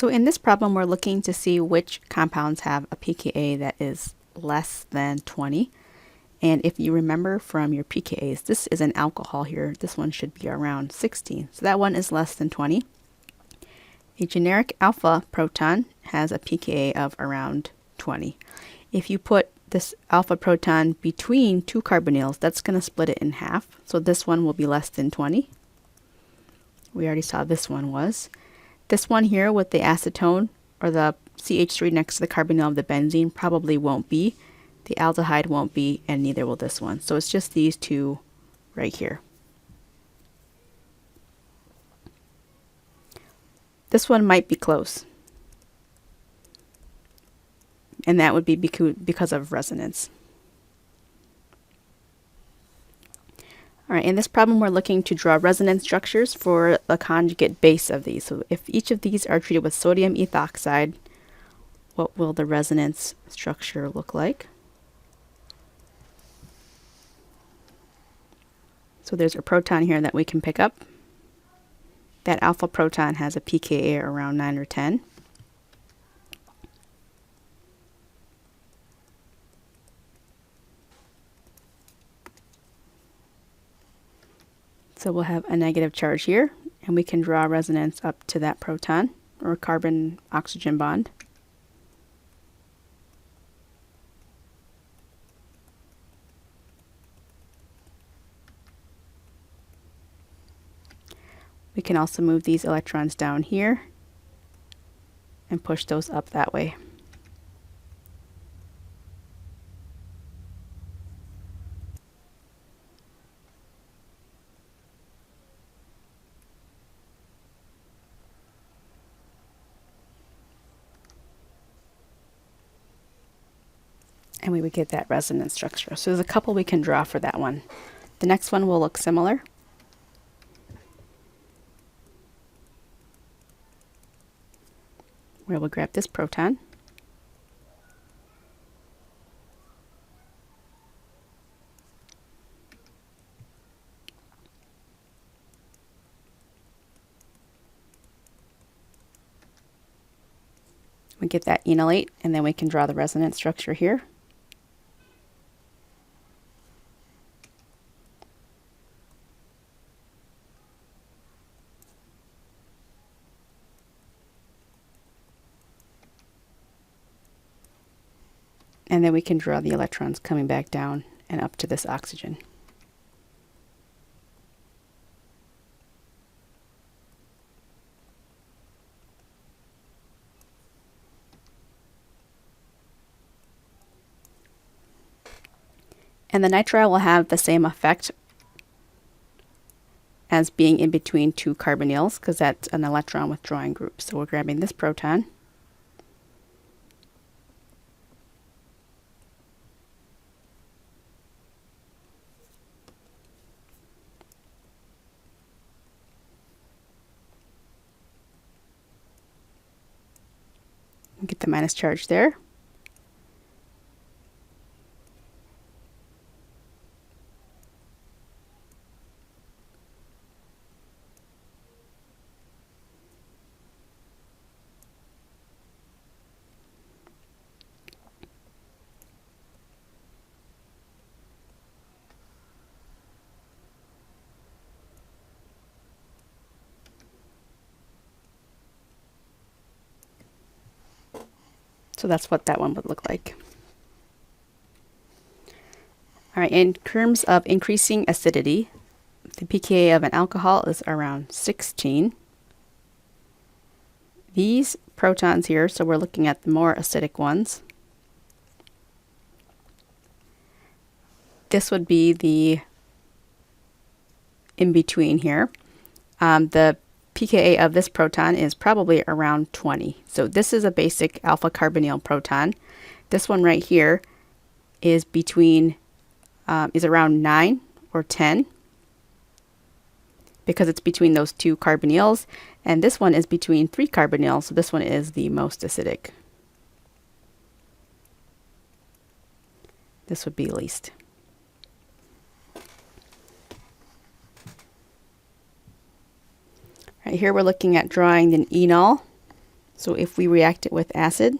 So in this problem, we're looking to see which compounds have a pKa that is less than 20. And if you remember from your pKa's, this is an alcohol here. This one should be around 16. So that one is less than 20. A generic alpha proton has a pKa of around 20. If you put this alpha proton between two carbonyls, that's going to split it in half. So this one will be less than 20. We already saw this one was. This one here with the acetone, or the CH3 next to the carbonyl of the benzene, probably won't be. The aldehyde won't be, and neither will this one. So it's just these two right here. This one might be close. And that would be because of resonance. All right, in this problem, we're looking to draw resonance structures for the conjugate base of these. So if each of these are treated with sodium ethoxide, what will the resonance structure look like? So there's a proton here that we can pick up. That alpha proton has a pKa around 9 or 10. So we'll have a negative charge here, and we can draw resonance up to that proton, or carbon-oxygen bond. We can also move these electrons down here and push those up that way. And we would get that resonance structure. So there's a couple we can draw for that one. The next one will look similar. Where we'll grab this proton. We get that enolate, and then we can draw the resonance structure here. And then we can draw the electrons coming back down and up to this oxygen. And the nitrile will have the same effect as being in between two carbonyls, because that's an electron withdrawing group. So we're grabbing this proton. Get the minus charge there. So that's what that one would look like. All right, in terms of increasing acidity, the pKa of an alcohol is around 16. These protons here, so we're looking at the more acidic ones. This would be the in-between here. The pKa of this proton is probably around 20. So this is a basic alpha carbonyl proton. This one right here is around 9 or 10, because it's between those two carbonyls, and this one is between 3 carbonyls, so this one is the most acidic. This would be least. Right here we're looking at drawing an enol. So if we react it with acid,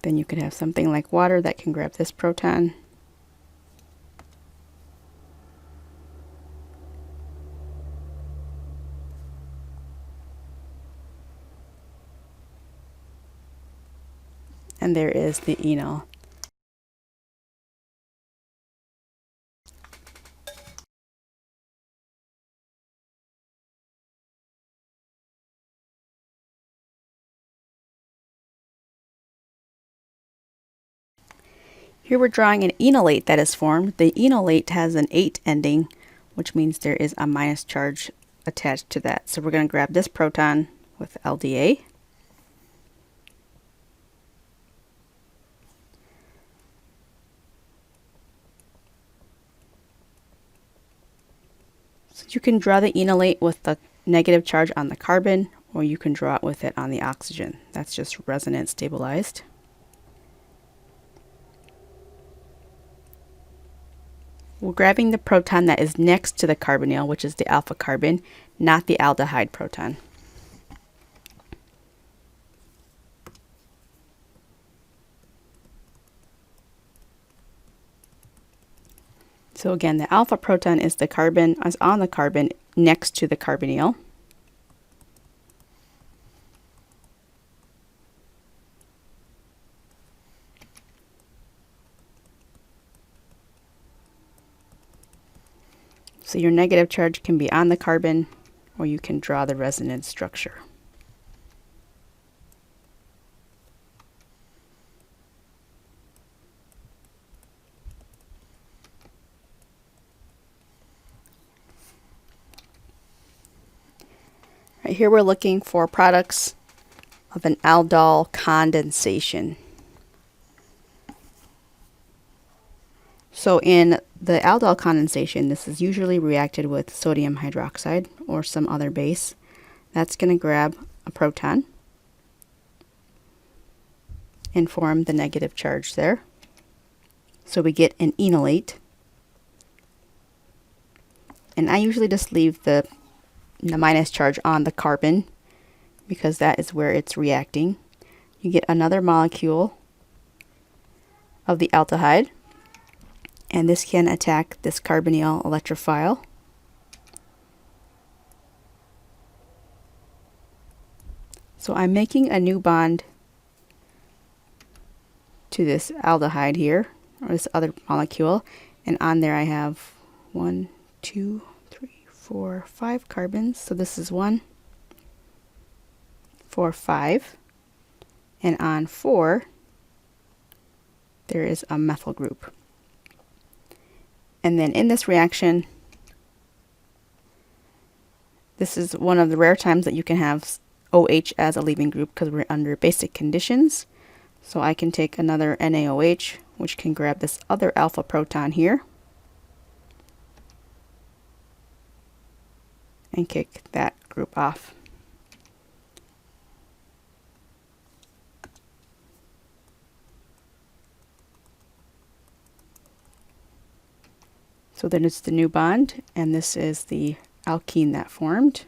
then you could have something like water that can grab this proton. And there is the enol. Here we're drawing an enolate that is formed. The enolate has an 8 ending, which means there is a minus charge attached to that. So we're going to grab this proton with LDA. So you can draw the enolate with the negative charge on the carbon, or you can draw it with it on the oxygen. That's just resonance stabilized. We're grabbing the proton that is next to the carbonyl, which is the alpha carbon, not the aldehyde proton. So again, the alpha proton is the carbon is on the carbon next to the carbonyl. So your negative charge can be on the carbon, or you can draw the resonance structure. Right here we're looking for products of an aldol condensation. So in the aldol condensation, this is usually reacted with sodium hydroxide or some other base. That's going to grab a proton and form the negative charge there. So we get an enolate. And I usually just leave the minus charge on the carbon because that is where it's reacting. You get another molecule of the aldehyde, and this can attack this carbonyl electrophile. So I'm making a new bond to this aldehyde here, or this other molecule, and on there I have 1, 2, 3, 4, 5 carbons. So this is 1, 4, 5, and on 4 there is a methyl group. And then in this reaction, this is one of the rare times that you can have OH as a leaving group because we're under basic conditions. So I can take another NaOH, which can grab this other alpha proton here and kick that group off. So then it's the new bond, and this is the alkene that formed.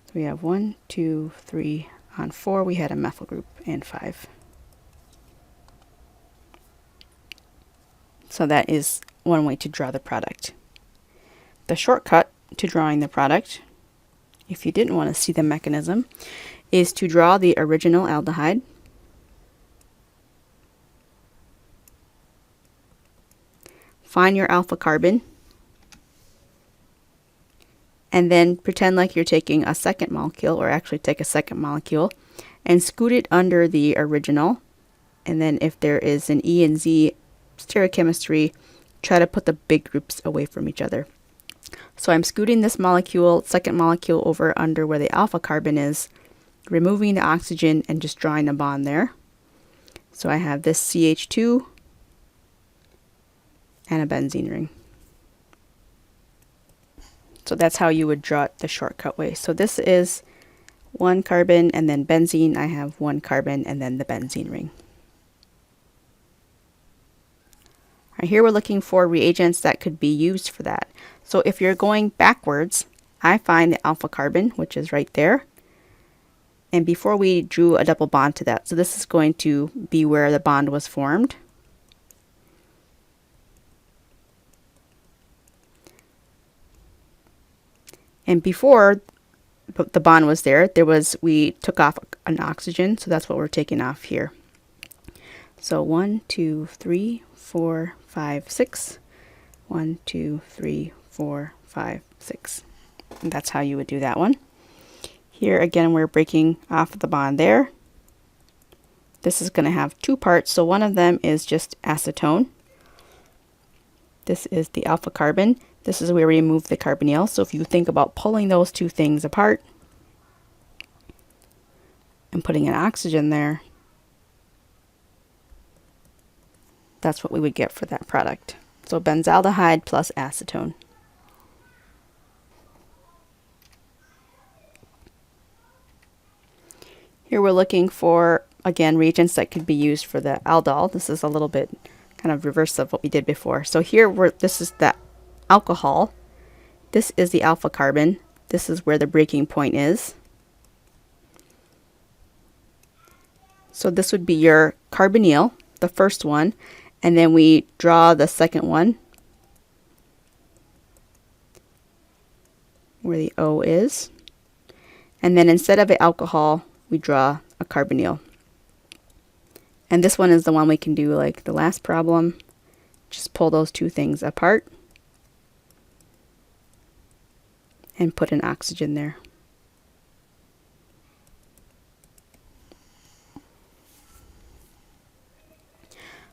So we have 1, 2, 3, on 4 we had a methyl group, and 5. So that is one way to draw the product. The shortcut to drawing the product, if you didn't want to see the mechanism, is to draw the original aldehyde. Find your alpha carbon, and then pretend like you're taking a second molecule, or actually take a second molecule, and scoot it under the original. And then if there is an E and Z stereochemistry, try to put the big groups away from each other. So I'm scooting this molecule, second molecule, over under where the alpha carbon is, removing the oxygen and just drawing a bond there. So I have this CH2 and a benzene ring. So that's how you would draw it the shortcut way. So this is 1 carbon and then benzene. I have 1 carbon and then the benzene ring. Right, here we're looking for reagents that could be used for that. So if you're going backwards, I find the alpha carbon, which is right there. And before we drew a double bond to that, so this is going to be where the bond was formed. And before the bond was there, we took off an oxygen, so that's what we're taking off here. So 1, 2, 3, 4, 5, 6. 1, 2, 3, 4, 5, 6. And that's how you would do that one. Here again, we're breaking off the bond there. This is going to have two parts. So one of them is just acetone. This is the alpha carbon. This is where we remove the carbonyl. So if you think about pulling those two things apart and putting an oxygen there, that's what we would get for that product. So benzaldehyde plus acetone. Here we're looking for, again, reagents that could be used for the aldol. This is a little bit kind of reverse of what we did before. So here this is the alcohol. This is the alpha carbon. This is where the breaking point is. So this would be your carbonyl, the first one, and then we draw the second one where the O is. And then instead of an alcohol, we draw a carbonyl. And this one is the one we can do like the last problem. Just pull those two things apart and put an oxygen there.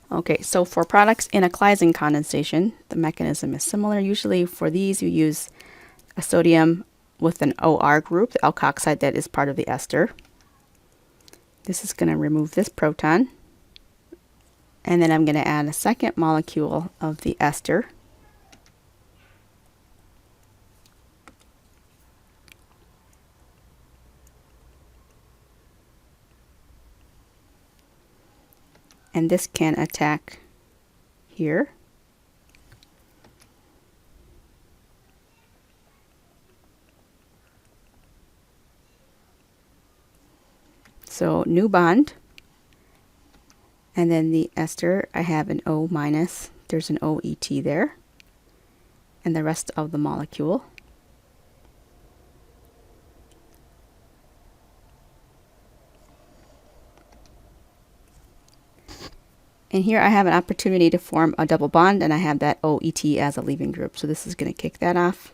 Okay, so for products in a Claisen condensation, the mechanism is similar. Usually for these you use a sodium with an OR group, the alkoxide that is part of the ester. This is going to remove this proton. And then I'm going to add a second molecule of the ester. And this can attack here. So new bond. And then the ester, I have an O minus. There's an OET there. And the rest of the molecule. And here I have an opportunity to form a double bond, and I have that OET as a leaving group. So this is going to kick that off.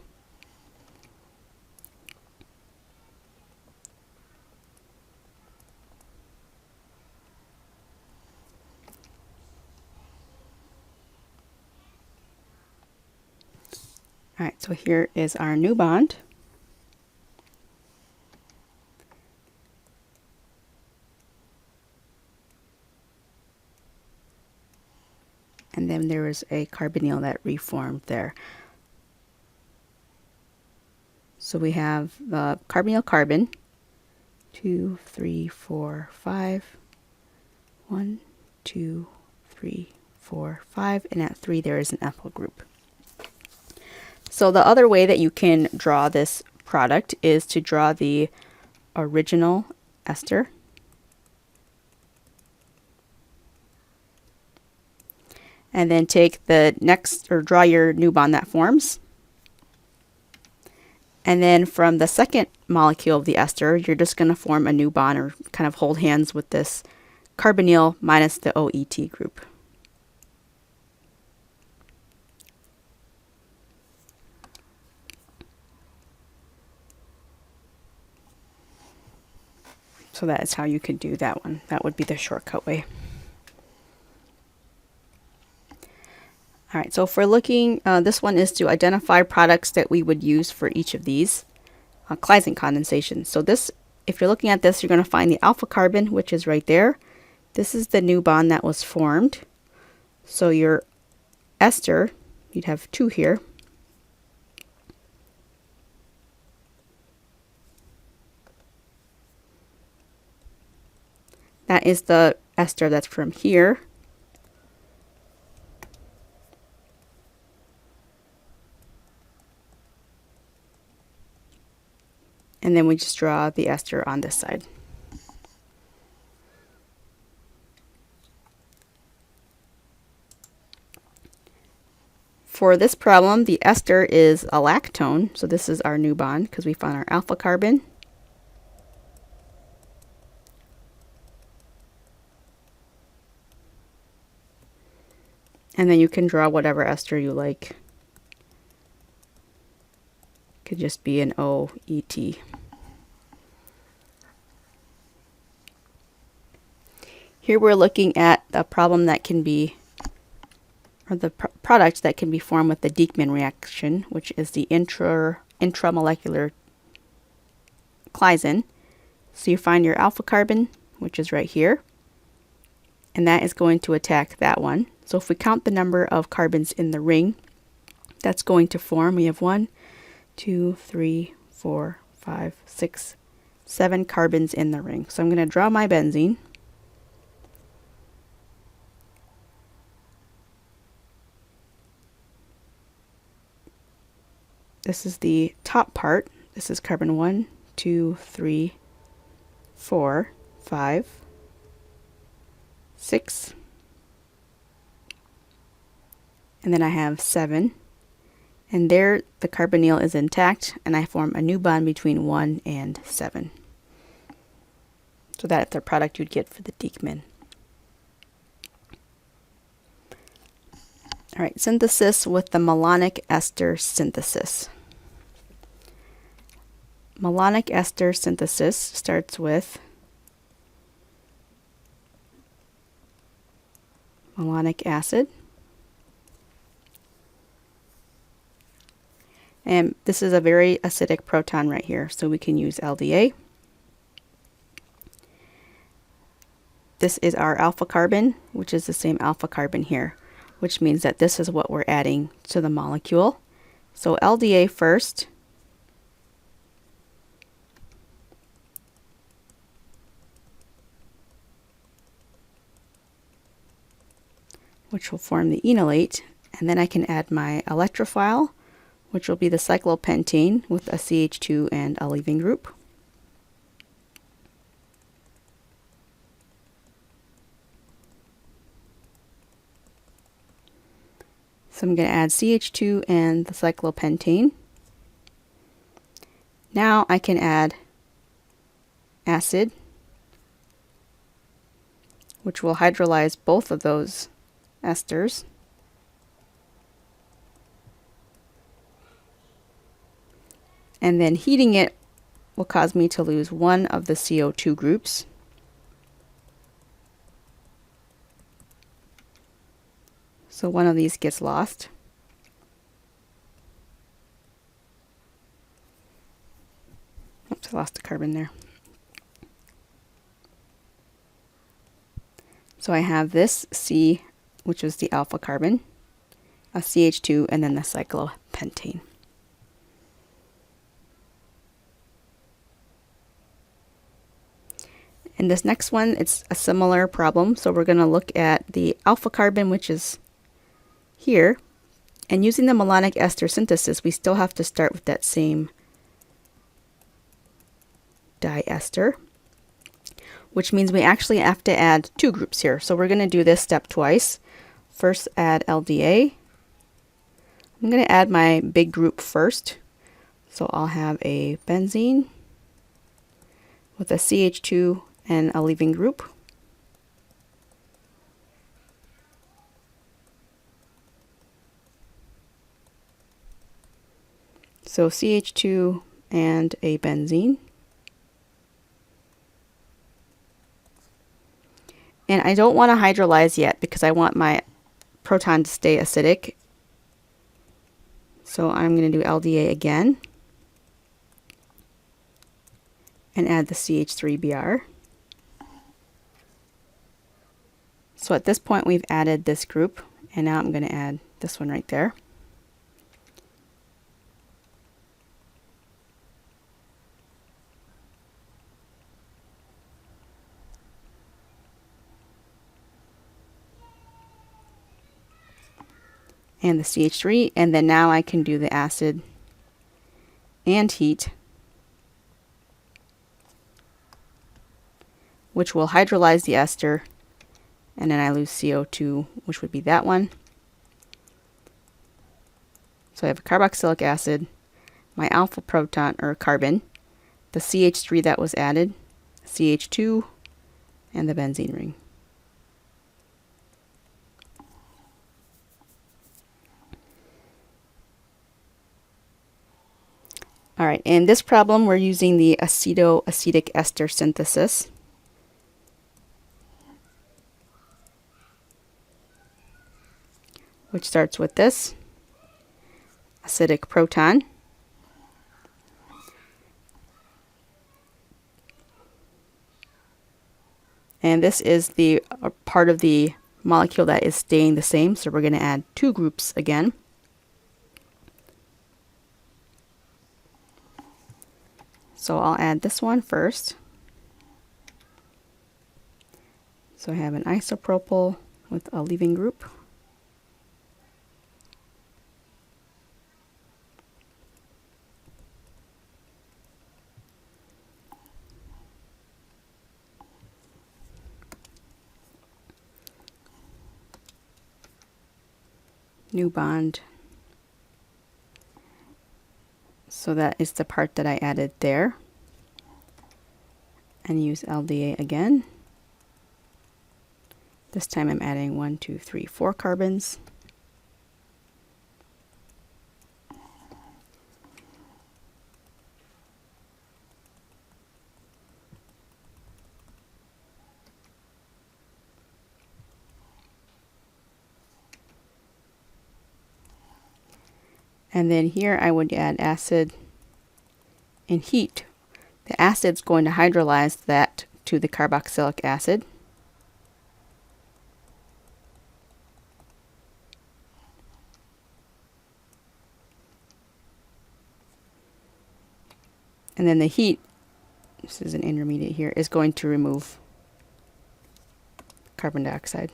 All right, so here is our new bond. And then there is a carbonyl that reformed there. So we have the carbonyl carbon, 2, 3, 4, 5. 1, 2, 3, 4, 5. And at 3 there is an ethyl group. So the other way that you can draw this product is to draw the original ester. And then take the next, or draw your new bond that forms. And then from the second molecule of the ester, you're just going to form a new bond, or kind of hold hands with this carbonyl minus the OET group. So that is how you could do that one. That would be the shortcut way. All right, so if we're looking, this one is to identify products that we would use for each of these Claisen condensations. So this, if you're looking at this, you're going to find the alpha carbon, which is right there. This is the new bond that was formed. So your ester, you'd have 2 here. That is the ester that's from here. And then we just draw the ester on this side. For this problem, the ester is a lactone, so this is our new bond because we found our alpha carbon. And then you can draw whatever ester you like. Could just be an OET. Here we're looking at a problem that can be, or the product that can be formed with the Dieckmann reaction, which is the intramolecular Claisen. So you find your alpha carbon, which is right here, and that is going to attack that one. So if we count the number of carbons in the ring that's going to form, we have 1, 2, 3, 4, 5, 6, 7 carbons in the ring. So I'm going to draw my benzene. This is the top part. This is carbon 1, 2, 3, 4, 5, 6, and then I have 7. And there the carbonyl is intact, and I form a new bond between 1 and 7. So that's the product you'd get for the Dieckmann. All right, synthesis with the malonic ester synthesis. Malonic ester synthesis starts with malonic acid. And this is a very acidic proton right here, so we can use LDA. This is our alpha carbon, which is the same alpha carbon here, which means that this is what we're adding to the molecule. So LDA first. Which will form the enolate, and then I can add my electrophile, which will be the cyclopentane with a CH2 and a leaving group. So I'm going to add CH2 and the cyclopentane. Now I can add acid, which will hydrolyze both of those esters. And then heating it will cause me to lose one of the CO2 groups. So one of these gets lost. Oops, I lost a carbon there. So I have this C, which is the alpha carbon, a CH2, and then the cyclopentane. In this next one, it's a similar problem. So we're going to look at the alpha carbon, which is here. And using the malonic ester synthesis, we still have to start with that same diester, which means we actually have to add 2 groups here. So we're going to do this step twice. First, add LDA. I'm going to add my big group first. So I'll have a benzene with a CH2 and a leaving group. So CH2 and a benzene. And I don't want to hydrolyze yet because I want my proton to stay acidic. So I'm going to do LDA again and add the CH3Br. So at this point we've added this group, and now I'm going to add this one right there. And the CH3, and then now I can do the acid and heat which will hydrolyze the ester, and then I lose CO2, which would be that one. So I have a carboxylic acid, my alpha proton, or carbon, the CH3 that was added, CH2, and the benzene ring. All right, in this problem, we're using the acetoacetic ester synthesis. Which starts with this acidic proton. And this is the part of the molecule that is staying the same, so we're going to add two groups again. So I'll add this one first. So I have an isopropyl with a leaving group. New bond. So that is the part that I added there. And use LDA again. This time I'm adding 1, 2, 3, 4 carbons. And then here I would add acid and heat. The acid's going to hydrolyze that to the carboxylic acid. And then the heat, this is an intermediate here, is going to remove carbon dioxide.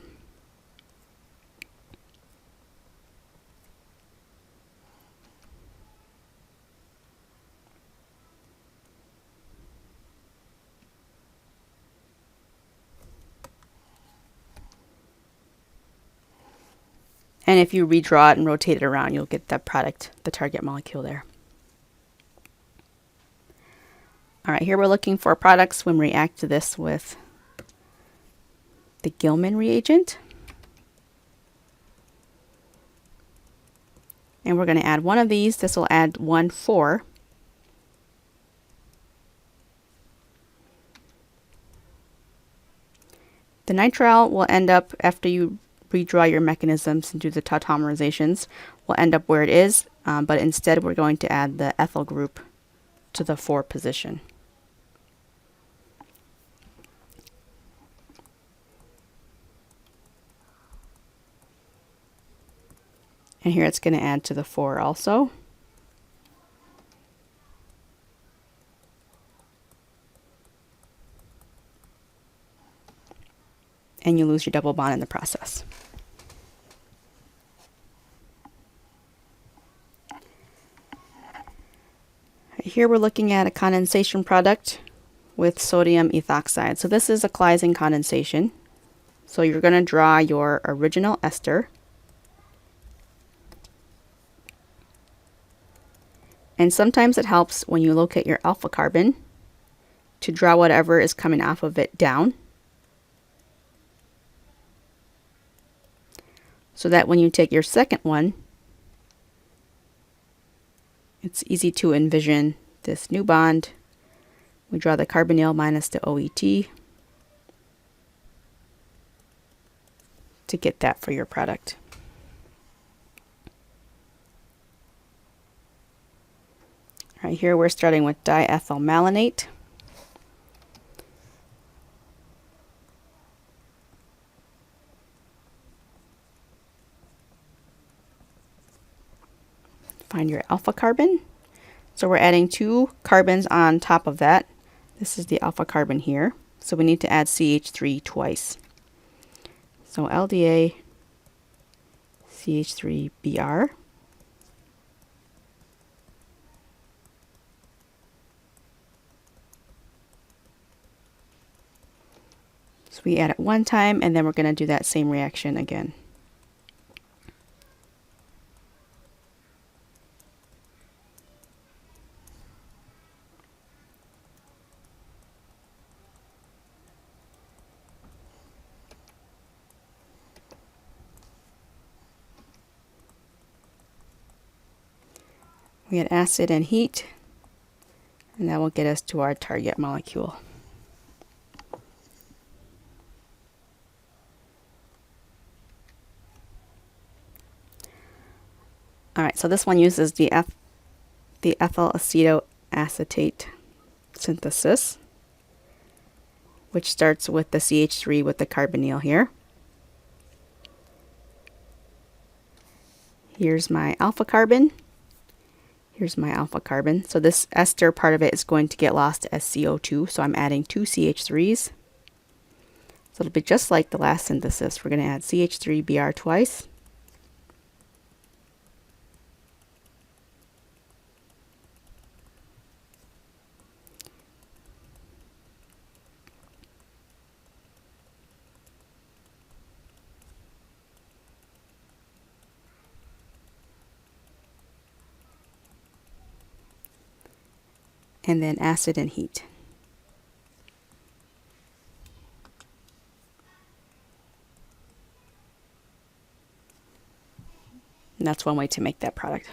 And if you redraw it and rotate it around, you'll get the product, the target molecule there. All right, here we're looking for products when we react this with the Dieckmann reagent. And we're going to add one of these. This will add 1, 4. The nitrile will end up, after you redraw your mechanisms and do the tautomerizations, will end up where it is, but instead we're going to add the ethyl group to the 4 position. And here it's going to add to the 4 also. And you lose your double bond in the process. Here we're looking at a condensation product with sodium ethoxide. So this is a Claisen condensation. So you're going to draw your original ester. And sometimes it helps when you locate your alpha carbon to draw whatever is coming off of it down. So that when you take your second one, it's easy to envision this new bond. We draw the carbonyl minus the OET to get that for your product. All right, here we're starting with diethyl malonate. Find your alpha carbon. So we're adding 2 carbons on top of that. This is the alpha carbon here. So we need to add CH3 twice. So LDA CH3Br. So we add it one time, and then we're going to do that same reaction again. We add acid and heat, and that will get us to our target molecule. Alright, so this one uses the ethyl acetoacetate synthesis, which starts with the CH3 with the carbonyl here. Here's my alpha carbon. Here's my alpha carbon. So this ester part of it is going to get lost as CO2, so I'm adding 2 CH3s. So it'll be just like the last synthesis. We're going to add CH3Br twice. And then acid and heat. And that's one way to make that product.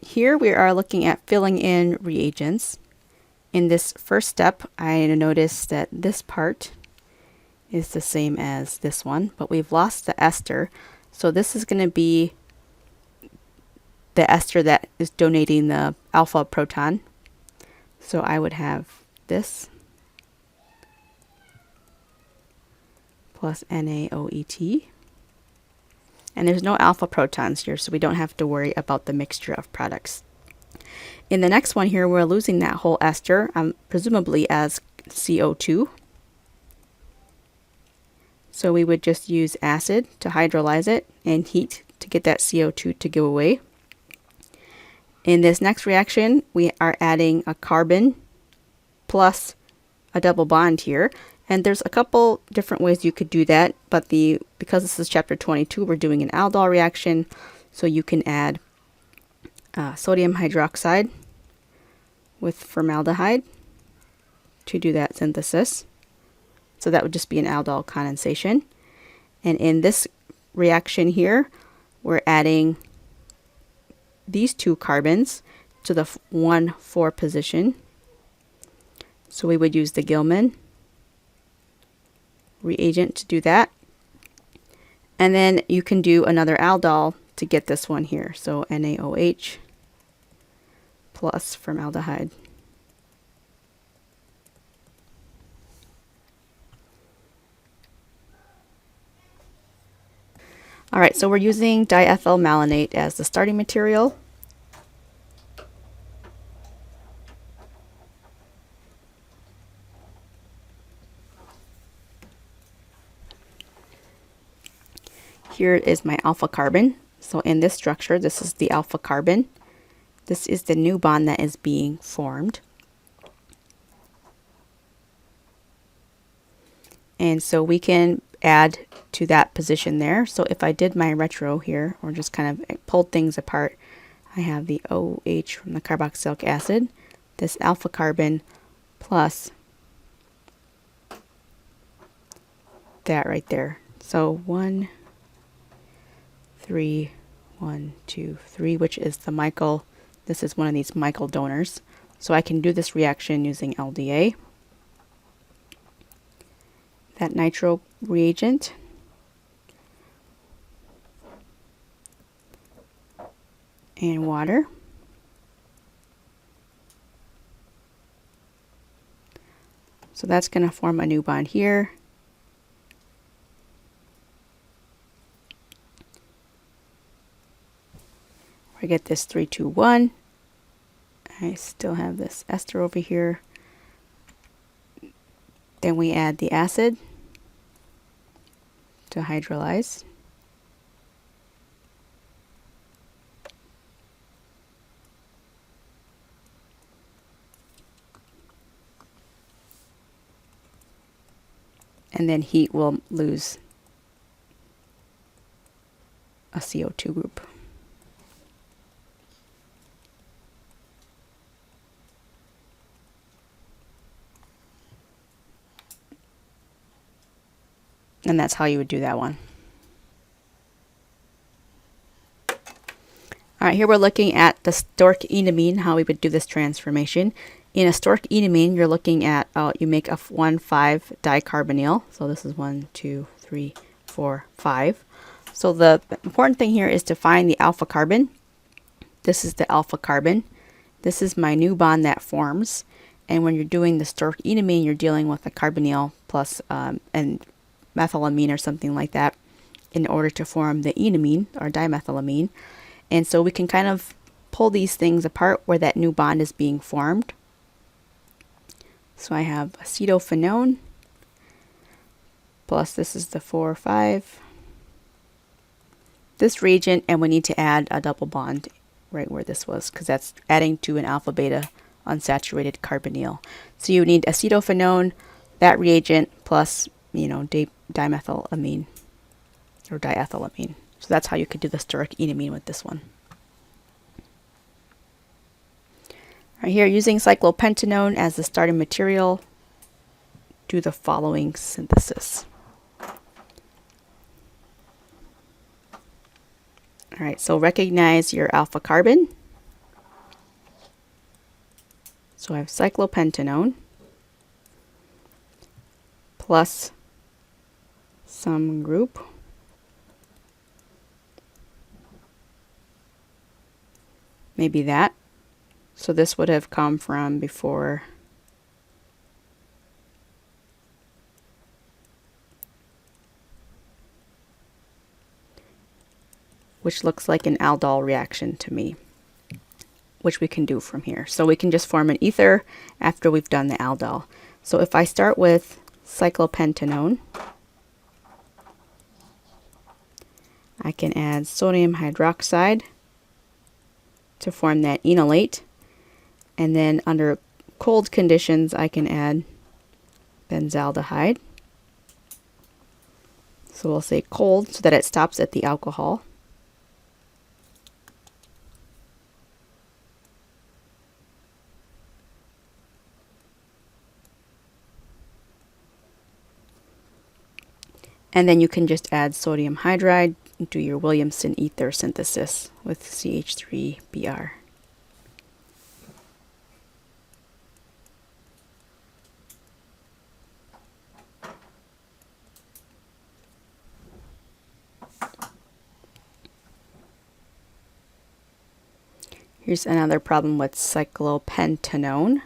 Here we are looking at filling in reagents. In this first step, I noticed that this part is the same as this one, but we've lost the ester. So this is going to be the ester that is donating the alpha proton. So I would have this plus NaOET. And there's no alpha protons here, so we don't have to worry about the mixture of products. In the next one here, we're losing that whole ester, presumably as CO2. So we would just use acid to hydrolyze it and heat to get that CO2 to go away. In this next reaction, we are adding a carbon plus a double bond here. And there's a couple different ways you could do that, but because this is chapter 22, we're doing an aldol reaction. So you can add sodium hydroxide with formaldehyde to do that synthesis. So that would just be an aldol condensation. And in this reaction here, we're adding these 2 carbons to the 1,4 position. So we would use the Dieckmann reagent to do that. And then you can do another aldol to get this one here. So NaOH plus formaldehyde. Alright, so we're using diethyl malonate as the starting material. Here is my alpha carbon. So in this structure, this is the alpha carbon. This is the new bond that is being formed. And so we can add to that position there. So if I did my retro here, or just kind of pulled things apart, I have the OH from the carboxylic acid, this alpha carbon plus that right there. So 1, 3, 1, 2, 3, which is the Michael. This is one of these Michael donors. So I can do this reaction using LDA. That nitro reagent. And water. So that's going to form a new bond here. I get this 3,2,1. I still have this ester over here. Then we add the acid to and then heat will lose a CO2 group. And that's how you would do that one. All right, here we're looking at the Stork enamine, how we would do this transformation. In a Stork enamine, you're looking at, you make a 1,5 dicarbonyl. So this is 1, 2, 3, 4, 5. So the important thing here is to find the alpha carbon. This is the alpha carbon. This is my new bond that forms. And when you're doing the Stork enamine, you're dealing with a carbonyl plus and methylamine or something like that in order to form the enamine or dimethylamine. And so we can kind of pull these things apart where that new bond is being formed. So I have acetophenone plus this is the 4 or 5. This reagent, and we need to add a double bond right where this was because that's adding to an alpha beta unsaturated carbonyl. So you need acetophenone, that reagent, plus, you know, dimethylamine or diethylamine. So that's how you could do the Stork enamine with this one. Right here, using cyclopentanone as the starting material, do the following synthesis. All right, so recognize your alpha carbon. So I have cyclopentanone plus some group maybe that. So this would have come from before which looks like an aldol reaction to me, which we can do from here. So we can just form an ether after we've done the aldol. So if I start with cyclopentanone, I can add sodium hydroxide to form that enolate. And then under cold conditions, I can add benzaldehyde. So we'll say cold so that it stops at the alcohol. And then you can just add sodium hydride and do your Williamson ether synthesis with CH3Br. Here's another problem with cyclopentanone.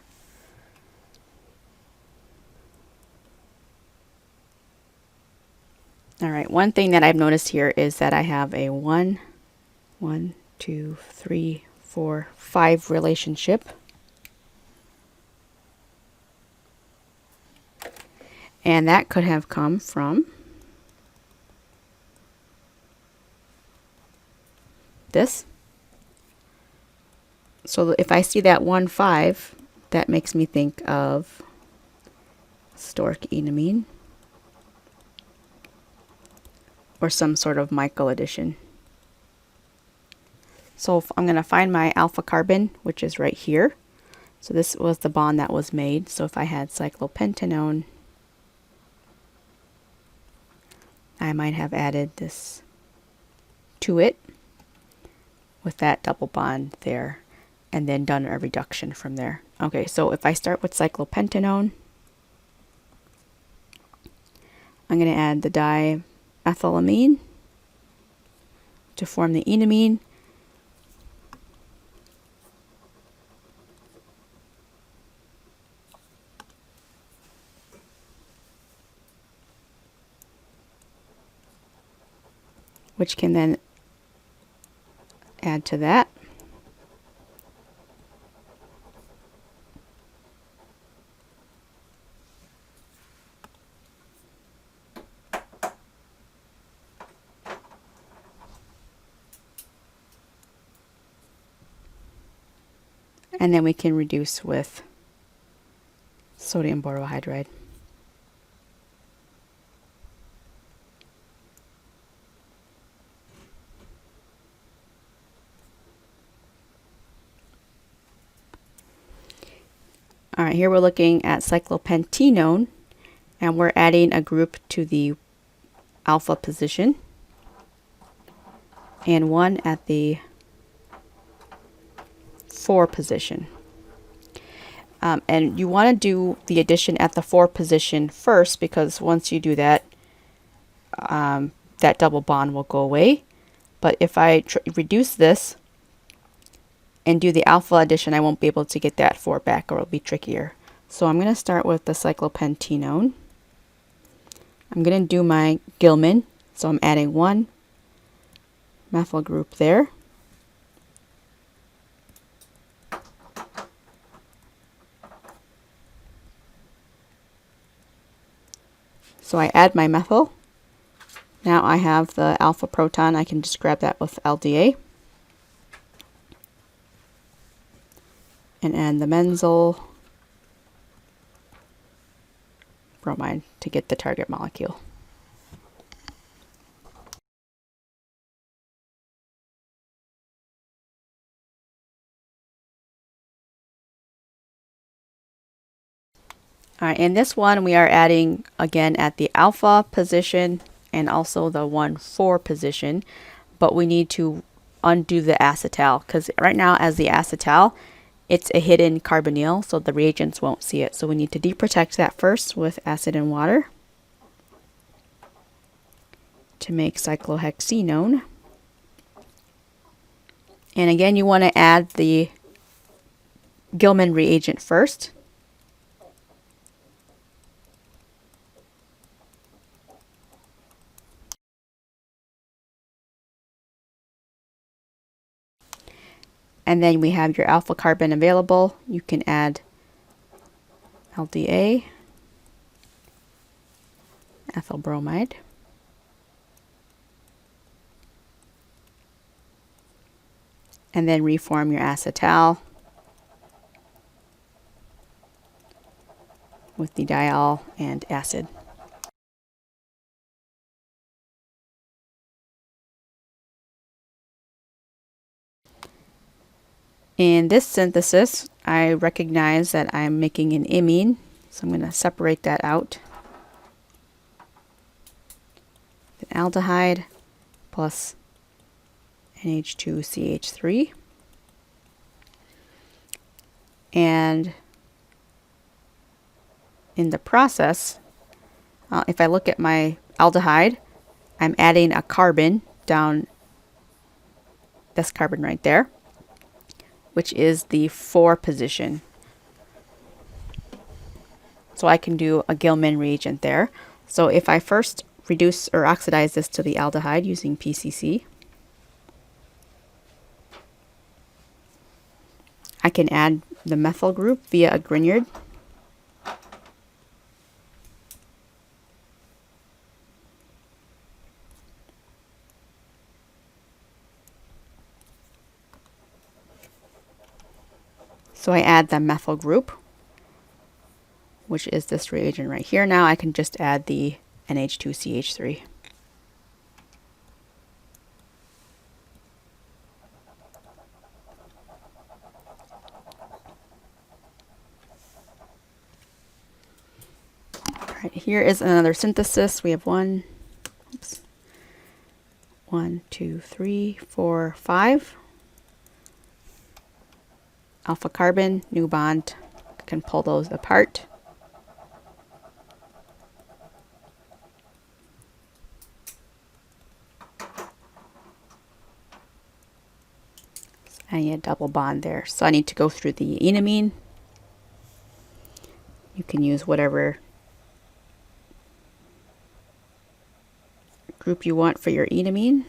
All right, one thing that I've noticed here is that I have a 1, 2, 3, 4, 5 relationship. And that could have come from this. So if I see that 1, 5, that makes me think of Stork enamine or some sort of Michael addition. So if I'm going to find my alpha carbon, which is right here. So this was the bond that was made. So if I had cyclopentanone, I might have added this to it with that double bond there and then done a reduction from there. Okay, so if I start with cyclopentanone, I'm going to add the dimethylamine to form the enamine. Which can then add to that. And then we can reduce with sodium borohydride. All right, here we're looking at cyclopentanone, and we're adding a group to the alpha position and one at the 4 position. And you want to do the addition at the 4 position first, because once you do that, that double bond will go away. But if I reduce this and do the alpha addition, I won't be able to get that 4 back, or it'll be trickier. So I'm going to start with the cyclopentanone. I'm going to do my Dieckmann, so I'm adding 1 methyl group there. So I add my methyl. Now I have the alpha proton. I can just grab that with LDA. And add the benzyl bromide to get the target molecule. All right, in this one we are adding again at the alpha position and also the 1,4 position, but we need to undo the acetal, because right now as the acetal, it's a hidden carbonyl, so the reagents won't see it. So we need to deprotect that first with acid and water to make cyclohexanone. And again, you want to add the Dieckmann reagent first. And then we have your alpha carbon available. You can add LDA, ethyl bromide, and then reform your acetal with the diol and acid. In this synthesis, I recognize that I'm making an imine, so I'm going to separate that out. An aldehyde plus NH2CH3. And in the process, if I look at my aldehyde, I'm adding a carbon down this carbon right there, which is the 4 position. So I can do a Dieckmann reagent there. So if I first reduce or oxidize this to the aldehyde using PCC, I can add the methyl group via a Grignard. So I add the methyl group, which is this reagent right here. Now I can just add the NH2CH3. All right, here is another synthesis. We have 1, 2, 3, 4, 5. Alpha carbon, new bond, can pull those apart. I need a double bond there. So I need to go through the enamine. You can use whatever group you want for your enamine.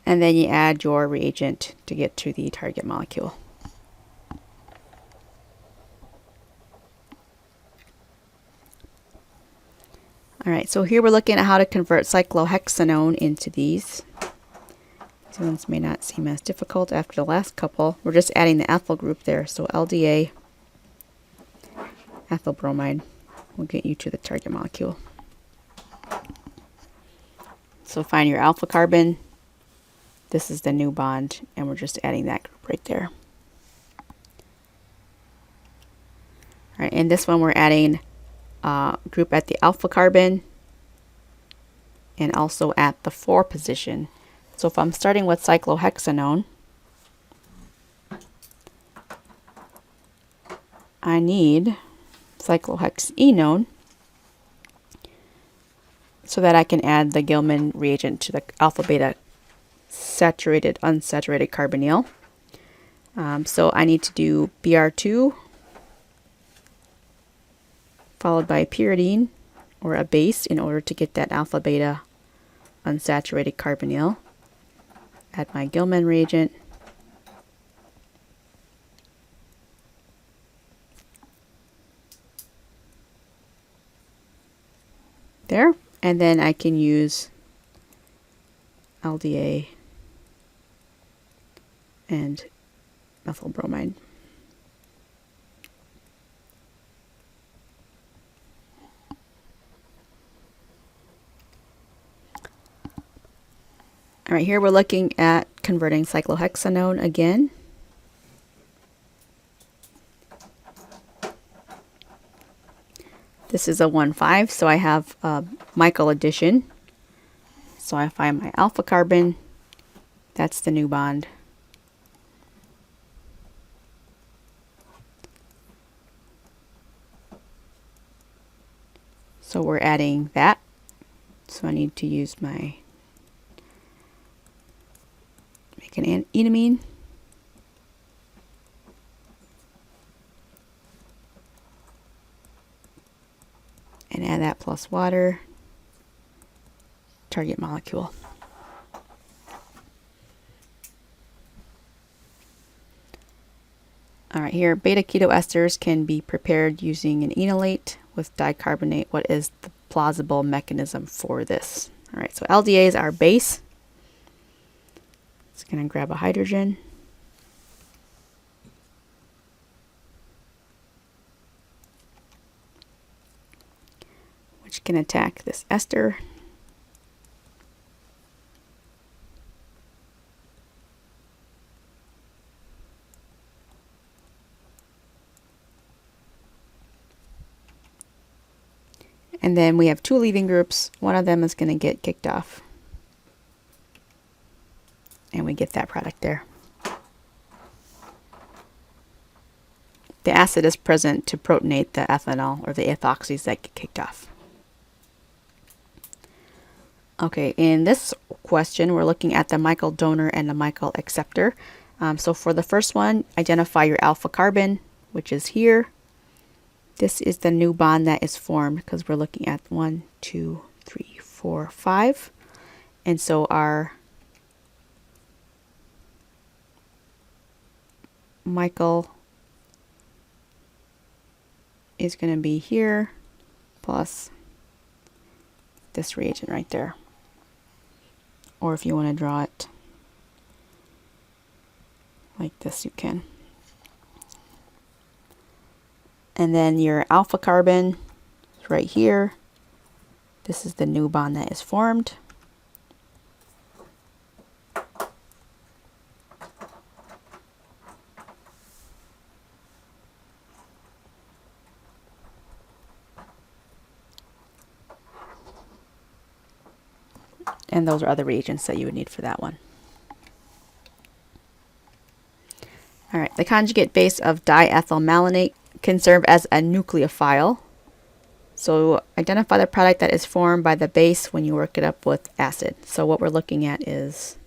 And then you add your reagent to get to the target molecule. All right, so here we're looking at how to convert cyclohexanone into these. These ones may not seem as difficult after the last couple. We're just adding the ethyl group there. So LDA, ethyl bromide, will get you to the target molecule. So find your alpha carbon. This is the new bond, and we're just adding that group right there. All right, in this one we're adding a group at the alpha carbon and also at the 4 position. So if I'm starting with cyclohexanone, I need cyclohexanone so that I can add the Dieckmann reagent to the alpha beta saturated unsaturated carbonyl. So I need to do Br2 followed by pyridine or a base in order to get that alpha beta unsaturated carbonyl. Add my Dieckmann reagent. There, and then I can use LDA and methyl bromide. All right, here we're looking at converting cyclohexanone again. This is a 1,5, so I have a Michael addition. So I find my alpha carbon. That's the new bond. So we're adding that. So I need to use my make an enamine. And add that plus water, target molecule. All right, here beta keto esters can be prepared using an enolate with dicarbonate. What is the plausible mechanism for this? All right, so LDA is our base. It's going to grab a hydrogen. Which can attack this ester. And then we have 2 leaving groups. One of them is going to get kicked off. And we get that product there. The acid is present to protonate the ethanol or the ethoxides that get kicked off. Okay, in this question, we're looking at the Michael donor and the Michael acceptor. So for the first one, identify your alpha carbon, which is here. This is the new bond that is formed because we're looking at 1, 2, 3, 4, 5. And so our Michael is going to be here plus this reagent right there. Or if you want to draw it like this, you can. And then your alpha carbon is right here. This is the new bond that is formed. And those are other reagents that you would need for that one. All right, the conjugate base of diethyl malonate can serve as a nucleophile. So identify the product that is formed by the base when you work it up with acid. So what we're looking at is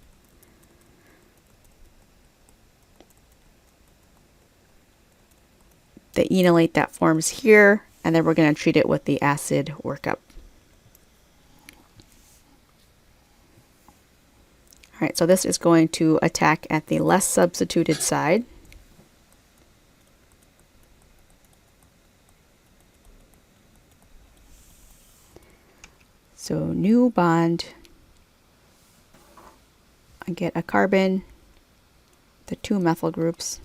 the enolate that forms here, and then we're going to treat it with the acid workup. All right, so this is going to attack at the less substituted side. So new bond, get a carbon, the 2 methyl groups,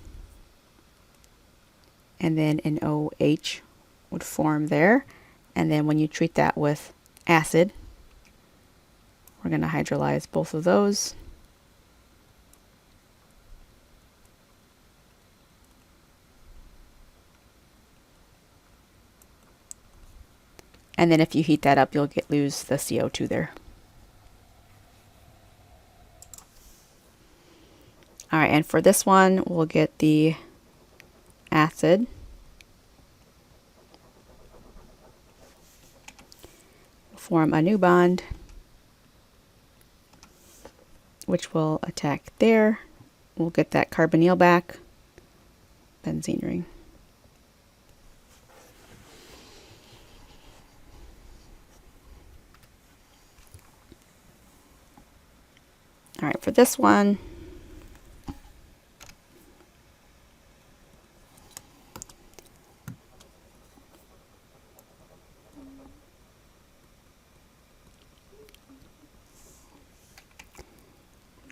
and then an OH would form there. And then when you treat that with acid, we're going to hydrolyze both of those. And then if you heat that up, you'll lose the CO2 there. All right, and for this one, we'll get the acid. Form a new bond, which will attack there. We'll get that carbonyl back, benzene ring. All right, for this one,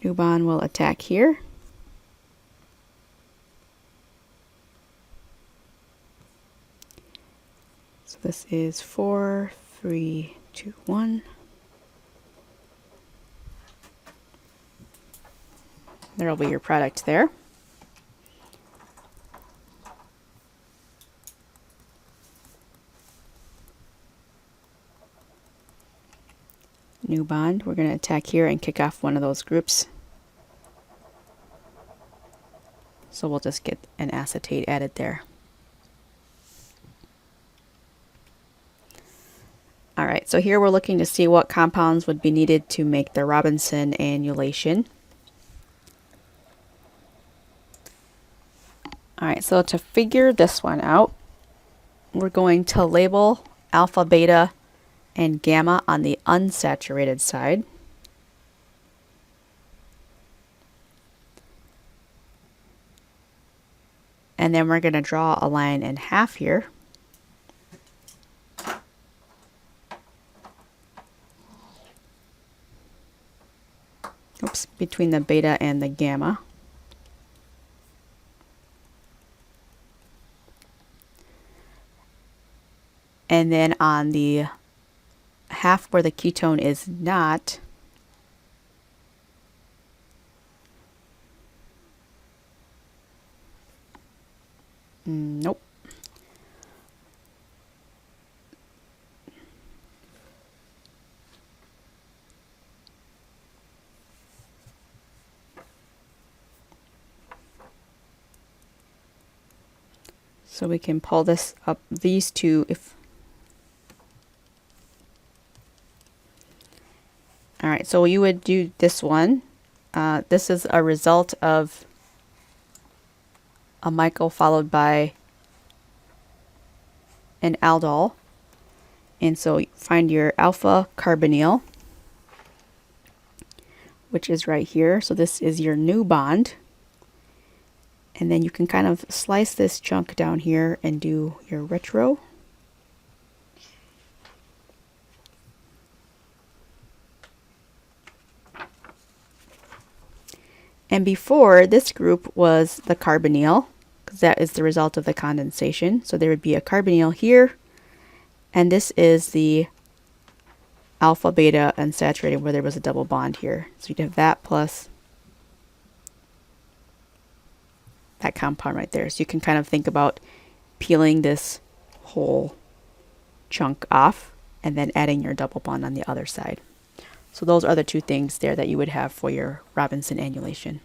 new bond will attack here. So this is 4, 3, 2, 1. There will be your product there. New bond, we're going to attack here and kick off one of those groups. So we'll just get an acetate added there. All right, so here we're looking to see what compounds would be needed to make the Robinson annulation. All right, so to figure this one out, we're going to label alpha, beta, and gamma on the unsaturated side. And then we're going to draw a line in half here. Oops, between the beta and the gamma. And then on the half where the ketone is not, nope. So we can pull this up, these two, if all right, so you would do this one. This is a result of a Michael followed by an aldol. And so find your alpha carbonyl, which is right here. So this is your new bond. And then you can kind of slice this chunk down here and do your retro. And before, this group was the carbonyl, because that is the result of the condensation. So there would be a carbonyl here, and this is the alpha beta unsaturated where there was a double bond here. So you'd have that plus that compound right there. So you can kind of think about peeling this whole chunk off and then adding your double bond on the other side. So those are the two things there that you would have for your Robinson annulation.